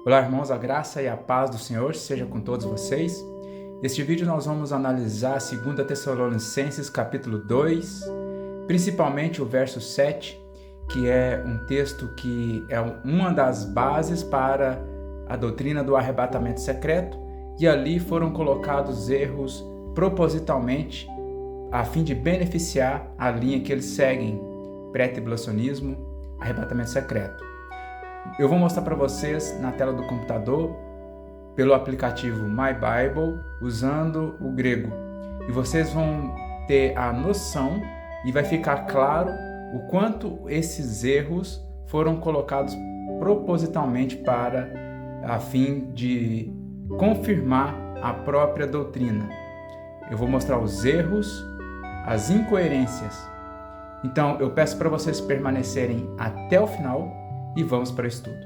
Olá, irmãos, a graça e a paz do Senhor seja com todos vocês. Neste vídeo nós vamos analisar 2 Tessalonicenses capítulo 2, principalmente o verso 7, que é um texto que é uma das bases para a doutrina do arrebatamento secreto, e ali foram colocados erros propositalmente a fim de beneficiar a linha que eles seguem, pré-tribulacionismo, arrebatamento secreto. Eu vou mostrar para vocês na tela do computador pelo aplicativo My Bible usando o grego. E vocês vão ter a noção e vai ficar claro o quanto esses erros foram colocados propositalmente para a fim de confirmar a própria doutrina. Eu vou mostrar os erros, as incoerências. Então, eu peço para vocês permanecerem até o final e vamos para o estudo.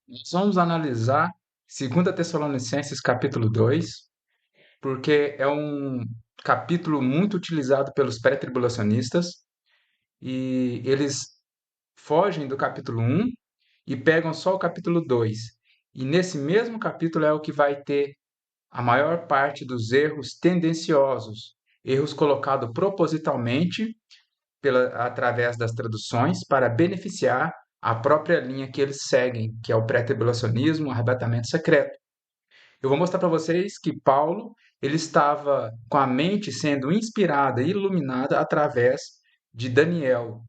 Nós vamos analisar 2 Tessalonicenses capítulo 2, porque é um capítulo muito utilizado pelos pré-tribulacionistas e eles fogem do capítulo 1 e pegam só o capítulo 2. E nesse mesmo capítulo é o que vai ter a maior parte dos erros tendenciosos, erros colocados propositalmente através das traduções para beneficiar a própria linha que eles seguem, que é o pré-tribulacionismo, o arrebatamento secreto. Eu vou mostrar para vocês que Paulo ele estava com a mente sendo inspirada e iluminada através de Daniel,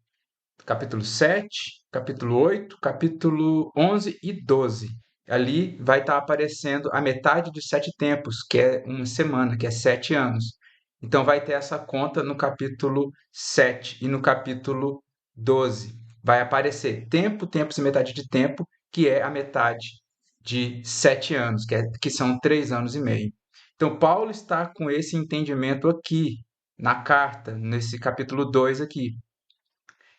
capítulo 7, capítulo 8, capítulo 11 e 12. Ali vai estar aparecendo a metade de 7 tempos, que é uma semana, que é 7 anos. Então vai ter essa conta no capítulo 7 e no capítulo 12. Vai aparecer tempo, tempos e metade de tempo, que é a metade de 7 anos, que são 3 anos e meio. Então Paulo está com esse entendimento aqui, na carta, nesse capítulo 2 aqui.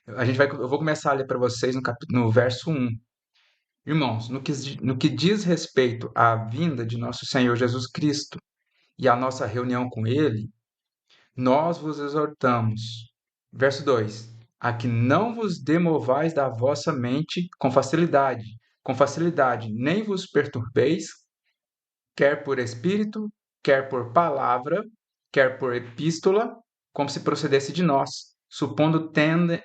Eu vou começar a ler para vocês no verso 1. Irmãos, no que diz respeito à vinda de nosso Senhor Jesus Cristo e à nossa reunião com Ele, nós vos exortamos. Verso 2: a que não vos demovais da vossa mente com facilidade, nem vos perturbeis, quer por espírito, quer por palavra, quer por epístola, como se procedesse de nós, supondo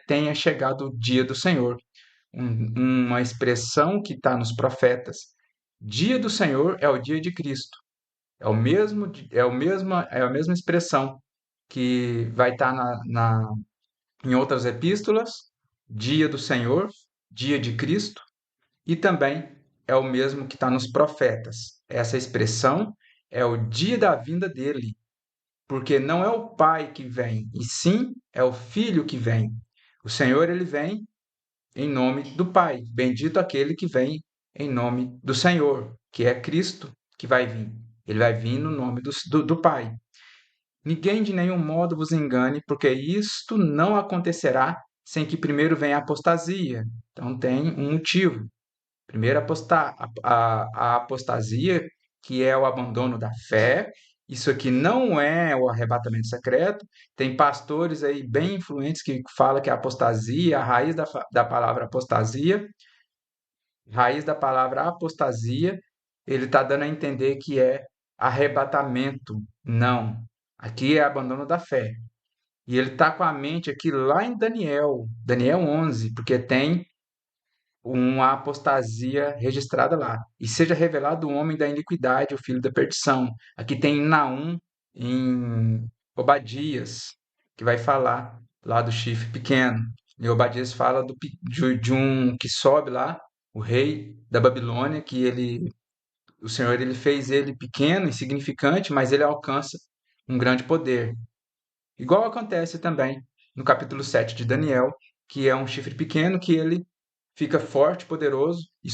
tenha chegado o dia do Senhor. Uma expressão que está nos profetas. Dia do Senhor é o dia de Cristo. É a mesma expressão que vai estar em outras epístolas. Dia do Senhor, dia de Cristo, e também é o mesmo que está nos profetas. Essa expressão é o dia da vinda dele, porque não é o Pai que vem, e sim é o Filho que vem. O Senhor, ele vem em nome do Pai. Bendito aquele que vem em nome do Senhor, que é Cristo que vai vir. Ele vai vir no nome do Pai. Ninguém de nenhum modo vos engane, porque isto não acontecerá sem que primeiro venha a apostasia. Então tem um motivo. Primeiro a apostasia, que é o abandono da fé. Isso aqui não é o arrebatamento secreto. Tem pastores aí bem influentes que falam que a apostasia, a raiz da palavra apostasia, raiz da palavra apostasia, ele está dando a entender que é arrebatamento. Não. Aqui é abandono da fé. E ele está com a mente aqui lá em Daniel 11, porque tem uma apostasia registrada lá. E seja revelado o homem da iniquidade, o filho da perdição. Aqui tem Naum em Obadias, que vai falar lá do chifre pequeno. E Obadias fala de um que sobe lá, o rei da Babilônia, o Senhor ele fez ele pequeno, insignificante, mas ele alcança um grande poder. Igual acontece também no capítulo 7 de Daniel, que é um chifre pequeno que ele fica forte, poderoso e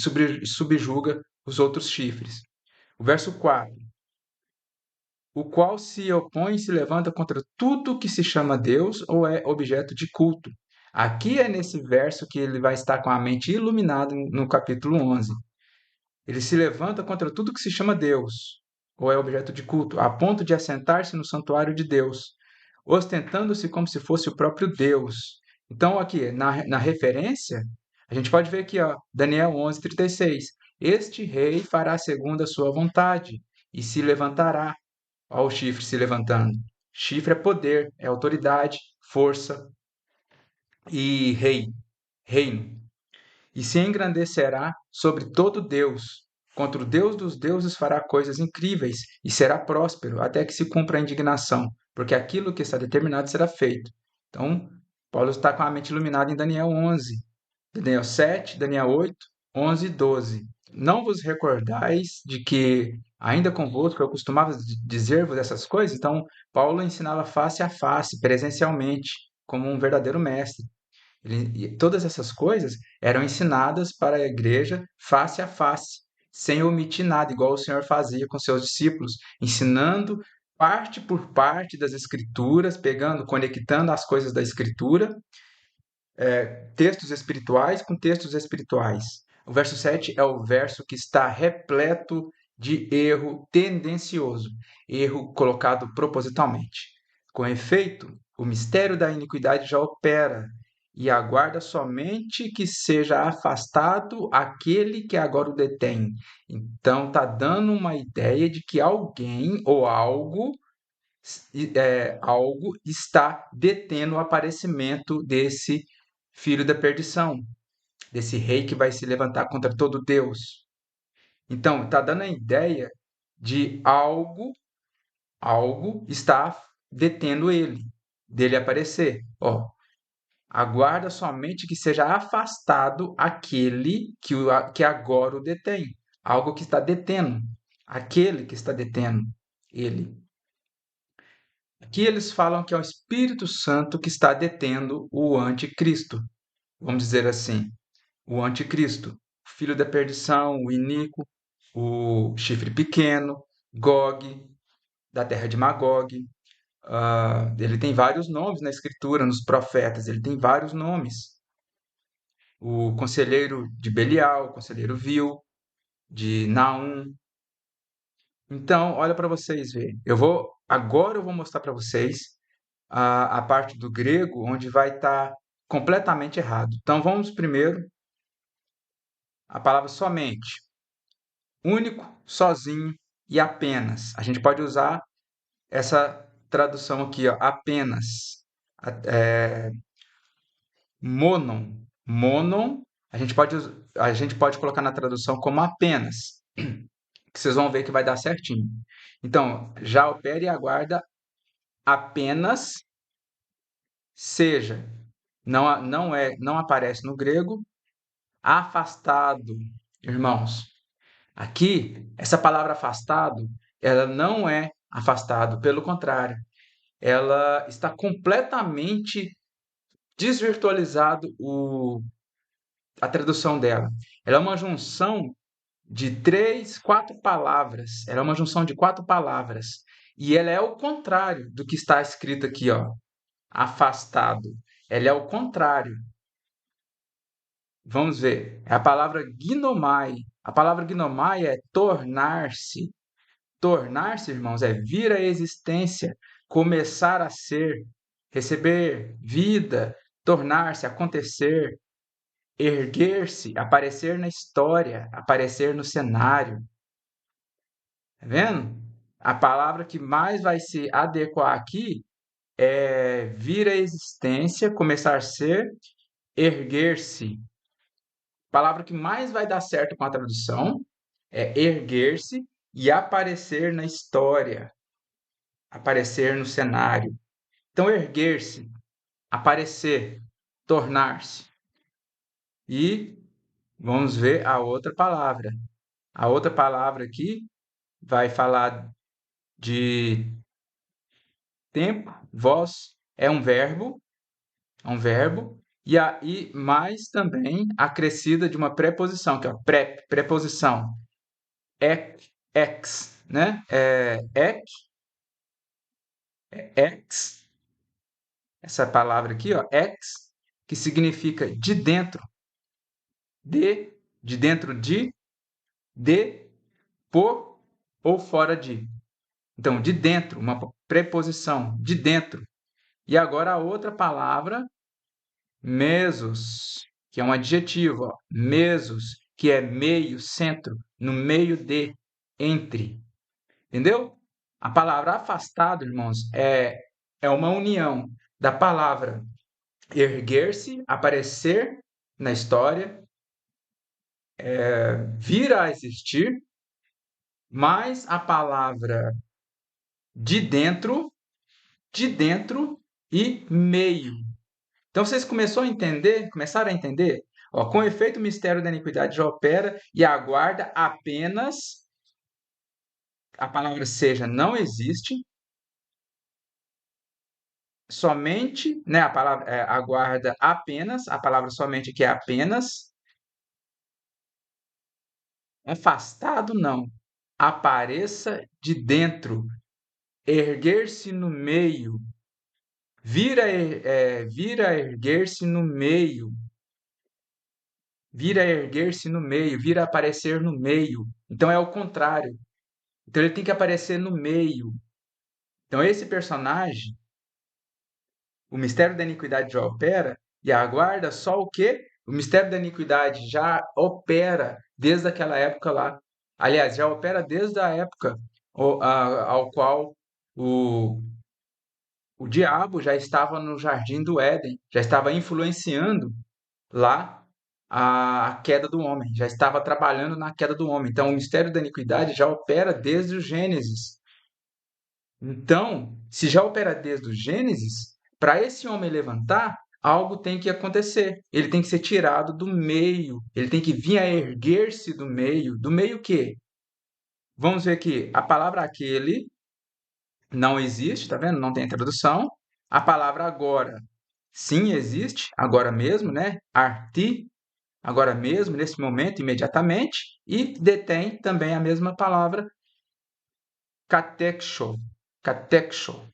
subjuga os outros chifres. O verso 4: o qual se opõe e se levanta contra tudo que se chama Deus ou é objeto de culto. Aqui é nesse verso que ele vai estar com a mente iluminada no capítulo 11. Ele se levanta contra tudo que se chama Deus ou é objeto de culto, a ponto de assentar-se no santuário de Deus, ostentando-se como se fosse o próprio Deus. Então, aqui, na referência, a A gente pode ver aqui, ó, Daniel 11:36. Este rei fará segundo a sua vontade e se levantará. Ó, o chifre se levantando. Chifre é poder, é autoridade, força e rei, reino. E se engrandecerá sobre todo Deus. Contra o Deus dos deuses fará coisas incríveis e será próspero até que se cumpra a indignação, porque aquilo que está determinado será feito. Então, Paulo está com a mente iluminada em Daniel 11, Daniel 7, Daniel 8, 11 e 12. Não vos recordais de que, ainda convosco, eu costumava dizer-vos essas coisas? Então, Paulo ensinava face a face, presencialmente, como um verdadeiro mestre. E todas essas coisas eram ensinadas para a igreja face a face, sem omitir nada, igual o Senhor fazia com seus discípulos, ensinando parte por parte das Escrituras, pegando, conectando as coisas da Escritura, textos espirituais com textos espirituais. O verso 7 é o verso que está repleto de erro tendencioso, erro colocado propositalmente. Com efeito, o mistério da iniquidade já opera e aguarda somente que seja afastado aquele que agora o detém. Então, está dando uma ideia de que alguém ou algo está detendo o aparecimento desse filho da perdição, desse rei que vai se levantar contra todo Deus. Então, está dando a ideia de algo está detendo ele, dele aparecer. Ó, aguarda somente que seja afastado aquele que agora o detém. Algo que está detendo. Aquele que está detendo ele. Aqui eles falam que é o Espírito Santo que está detendo o anticristo. Vamos dizer assim, o anticristo, o filho da perdição, o iníquo, o chifre pequeno, Gog, da terra de Magog. Ele tem vários nomes na escritura, nos profetas, ele tem vários nomes. O conselheiro de Belial, o conselheiro vil, de Naum. Então, olha para vocês verem. Agora eu vou mostrar para vocês a parte do grego onde vai estar completamente errado. Então, vamos primeiro a palavra somente, único, sozinho e apenas. A gente pode usar essa tradução aqui, ó, apenas. É, monon. Monon, a gente pode colocar na tradução como apenas, que vocês vão ver que vai dar certinho. Então, já opera e aguarda apenas seja. Não aparece no grego afastado, irmãos. Aqui, essa palavra afastado, ela não é afastado, pelo contrário, ela está completamente desvirtualizado a tradução dela. Ela é uma junção de três, quatro palavras. Ela é uma junção de quatro palavras. E ela é o contrário do que está escrito aqui, ó, afastado. Ela é o contrário. Vamos ver. É a palavra gnomai. A palavra gnomai é tornar-se. Tornar-se, irmãos, é vir à existência, começar a ser, receber vida, tornar-se, acontecer, erguer-se, aparecer na história, aparecer no cenário. Tá vendo? A palavra que mais vai se adequar aqui é vir à existência, começar a ser, erguer-se. A palavra que mais vai dar certo com a tradução é erguer-se e aparecer na história, aparecer no cenário. Então, erguer-se, aparecer, tornar-se. E vamos ver a outra palavra. A outra palavra aqui vai falar de tempo, voz, é um verbo, e aí mais também acrescida de uma preposição, que é a preposição ex, né? Ex, essa palavra aqui, ó, ex, que significa de dentro, de dentro de, por ou fora de. Então, de dentro, uma preposição, de dentro. E agora a outra palavra, mesos, que é um adjetivo, ó. Mesos, que é meio, centro, no meio de, entre. Entendeu? A palavra afastado, irmãos, é uma união da palavra erguer-se, aparecer na história, vir a existir, mais a palavra de dentro e meio. Então vocês começaram a entender? Ó, com efeito, o mistério da iniquidade já opera e aguarda apenas a palavra seja não existe, somente, né, a palavra aguarda apenas, a palavra somente que é apenas, afastado não, apareça de dentro, erguer-se no meio, vir a erguer-se no meio, vir a erguer-se no meio, vir a aparecer no meio. Então é o contrário. Então ele tem que aparecer no meio. Então esse personagem, o mistério da iniquidade já opera e aguarda só o quê? O mistério da iniquidade já opera desde aquela época lá. Aliás, já opera desde a época ao qual o, o diabo já estava no jardim do Éden, já estava influenciando lá a queda do homem, já estava trabalhando na queda do homem. Então, o mistério da iniquidade já opera desde o Gênesis. Então, se já opera desde o Gênesis, para esse homem levantar, algo tem que acontecer. Ele tem que ser tirado do meio, ele tem que vir a erguer-se do meio. Do meio o quê? Vamos ver aqui, a palavra aquele não existe, tá vendo? Não tem tradução. A palavra agora, sim existe, agora mesmo, né? Arti, agora mesmo, nesse momento, imediatamente. E detém também a mesma palavra, katexo, katexo.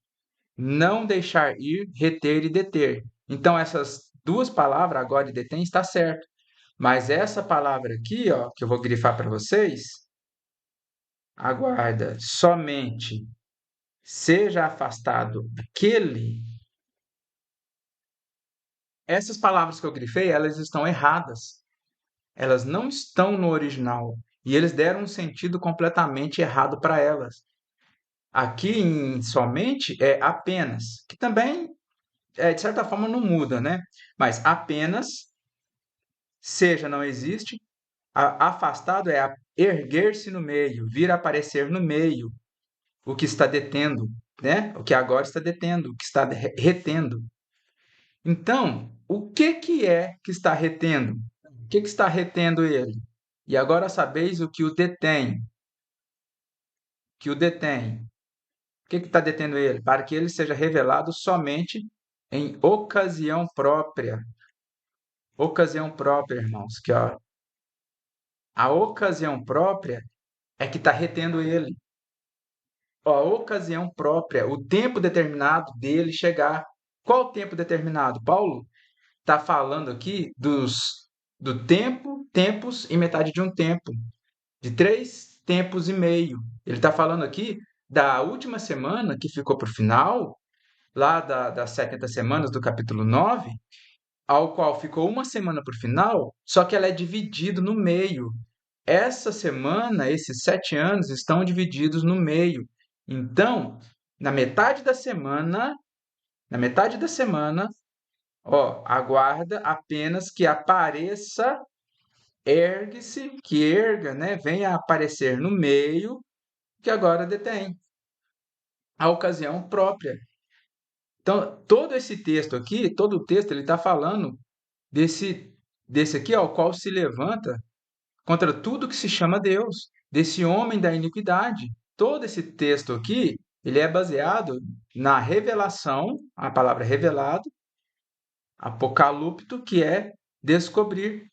Não deixar ir, reter e deter. Então, essas duas palavras, agora e detém, está certo. Mas essa palavra aqui, ó, que eu vou grifar para vocês, aguarda somente seja afastado aquele. Essas palavras que eu grifei, elas estão erradas. Elas não estão no original. E eles deram um sentido completamente errado para elas. Aqui em somente é apenas, que também, de certa forma, não muda, né? Mas apenas, seja não existe, afastado é erguer-se no meio, vir a aparecer no meio, o que está detendo, né? O que agora está detendo, o que está retendo. Então, o que é que está retendo? O que está retendo ele? E agora sabeis o que o detém. Que o detém. O que está detendo ele? Para que ele seja revelado somente em ocasião própria. Ocasião própria, irmãos. Que ó, a ocasião própria é que está retendo ele. Ó, a ocasião própria, o tempo determinado dele chegar. Qual o tempo determinado? Paulo está falando aqui do tempo, tempos e metade de um tempo, de 3 tempos e meio. Ele está falando aqui da última semana que ficou para o final, lá das 70 semanas do capítulo 9, ao qual ficou uma semana por final, só que ela é dividida no meio. Essa semana, esses 7 anos estão divididos no meio. Então, na metade da semana, ó, aguarda apenas que apareça, ergue-se, que erga, né, venha a aparecer no meio, que agora detém a ocasião própria. Então, todo esse texto aqui, todo o texto, ele está falando desse aqui, ó, o qual se levanta contra tudo que se chama Deus, desse homem da iniquidade. Todo esse texto aqui, ele é baseado na revelação, a palavra revelado, apocalipto, que é descobrir,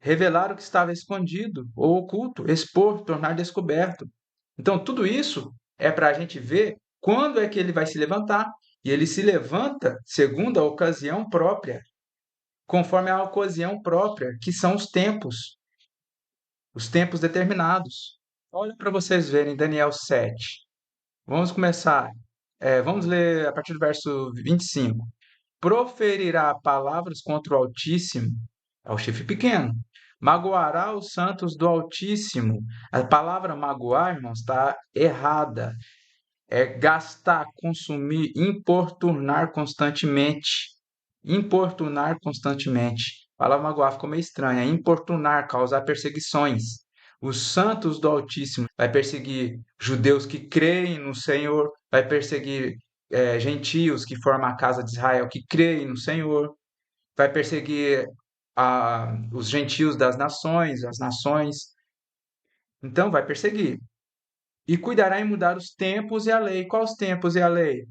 revelar o que estava escondido ou oculto, expor, tornar descoberto. Então, tudo isso é para a gente ver quando é que ele vai se levantar. E ele se levanta segundo a ocasião própria, conforme a ocasião própria, que são os tempos determinados. Olha para vocês verem Daniel 7. Vamos começar. Vamos ler a partir do verso 25. Proferirá palavras contra o Altíssimo É o chifre pequeno. Magoará os santos do Altíssimo. A palavra magoar, irmãos, está errada. É gastar, consumir, importunar constantemente. Importunar constantemente. A palavra magoar ficou meio estranha. Importunar, causar perseguições. Os santos do Altíssimo vai perseguir judeus que creem no Senhor, vai perseguir gentios que formam a casa de Israel que creem no Senhor, vai perseguir os gentios das nações, as nações. Então, vai perseguir. E cuidará em mudar os tempos e a lei. Quais os tempos e a lei?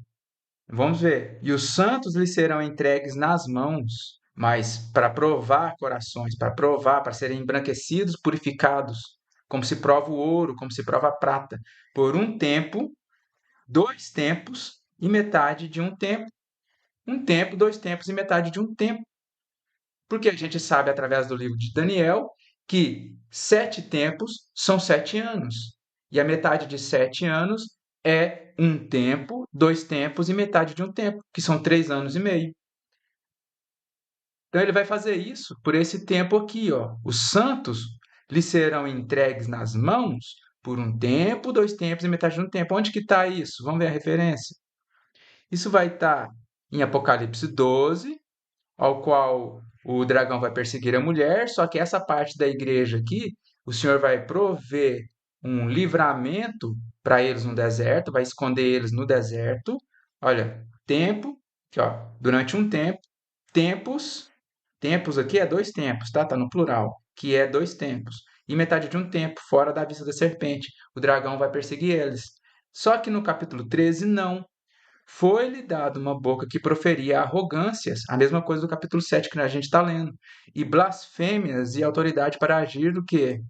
Vamos ver. E os santos lhes serão entregues nas mãos, mas para provar corações, para provar, para serem embranquecidos, purificados, como se prova o ouro, como se prova a prata, por um tempo, 2 tempos e metade de um tempo. Um tempo, 2 tempos e metade de um tempo. Porque a gente sabe, através do livro de Daniel, que 7 tempos são 7 anos. E a metade de 7 anos é um tempo, 2 tempos e metade de um tempo, que são 3 anos e meio. Então ele vai fazer isso por esse tempo aqui, ó. Os santos lhe serão entregues nas mãos por um tempo, 2 tempos e metade de um tempo. Onde que está isso? Vamos ver a referência. Isso vai estar em Apocalipse 12, ao qual o dragão vai perseguir a mulher, só que essa parte da igreja aqui, o Senhor vai prover um livramento para eles no deserto, vai esconder eles no deserto. Olha, tempo, aqui, ó, durante um tempo, tempos aqui é 2 tempos, tá? Tá no plural, que é 2 tempos. E metade de um tempo, fora da vista da serpente. O dragão vai perseguir eles. Só que no capítulo 13, não. Foi-lhe dado uma boca que proferia arrogâncias, a mesma coisa do capítulo 7 que a gente está lendo, e blasfêmias e autoridade para agir do que?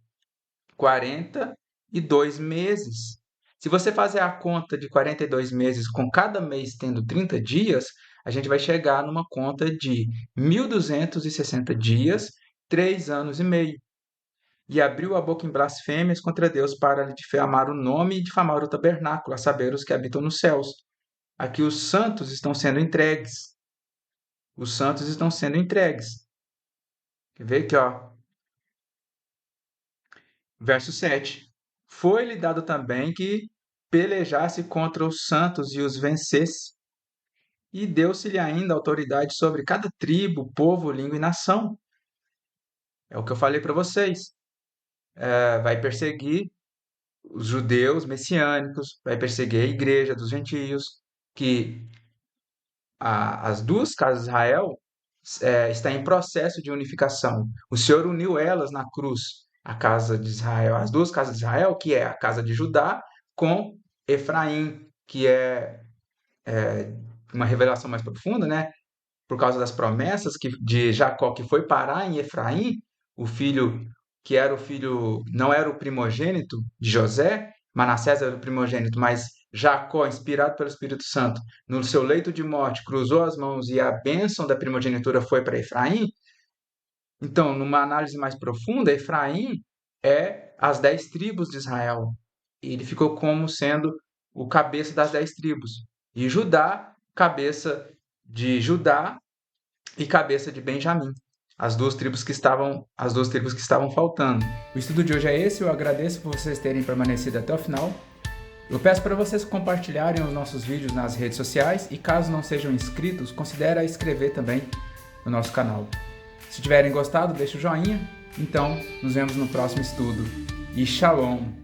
42 meses. Se você fazer a conta de 42 meses com cada mês tendo 30 dias, a gente vai chegar numa conta de 1.260 dias, 3 anos e meio. E abriu a boca em blasfêmias contra Deus para lhe difamar o nome e difamar o tabernáculo, a saber, os que habitam nos céus. Aqui os santos estão sendo entregues. Os santos estão sendo entregues. Quer ver aqui, ó. Verso 7. Foi-lhe dado também que pelejasse contra os santos e os vencesse. E deu-se-lhe ainda autoridade sobre cada tribo, povo, língua e nação. É o que eu falei para vocês. Vai perseguir os judeus messiânicos, vai perseguir a igreja dos gentios, que as 2 casas de Israel está em processo de unificação. O Senhor uniu elas na cruz, a casa de Israel, as 2 casas de Israel, que é a casa de Judá, com Efraim, que é uma revelação mais profunda, né? Por causa das promessas de Jacó, que foi parar em Efraim, o filho que era o filho, não era o primogênito de José, Manassés era o primogênito, mas Jacó, inspirado pelo Espírito Santo, no seu leito de morte, cruzou as mãos e a bênção da primogenitura foi para Efraim. Então, numa análise mais profunda, Efraim é as 10 tribos de Israel. Ele ficou como sendo o cabeça das 10 tribos. E Judá, cabeça de Judá e cabeça de Benjamim. As duas tribos que estavam faltando. O estudo de hoje é esse, eu agradeço por vocês terem permanecido até o final. Eu peço para vocês compartilharem os nossos vídeos nas redes sociais e caso não sejam inscritos, considere inscrever também no nosso canal. Se tiverem gostado, deixe o joinha. Então, nos vemos no próximo estudo. E Shalom!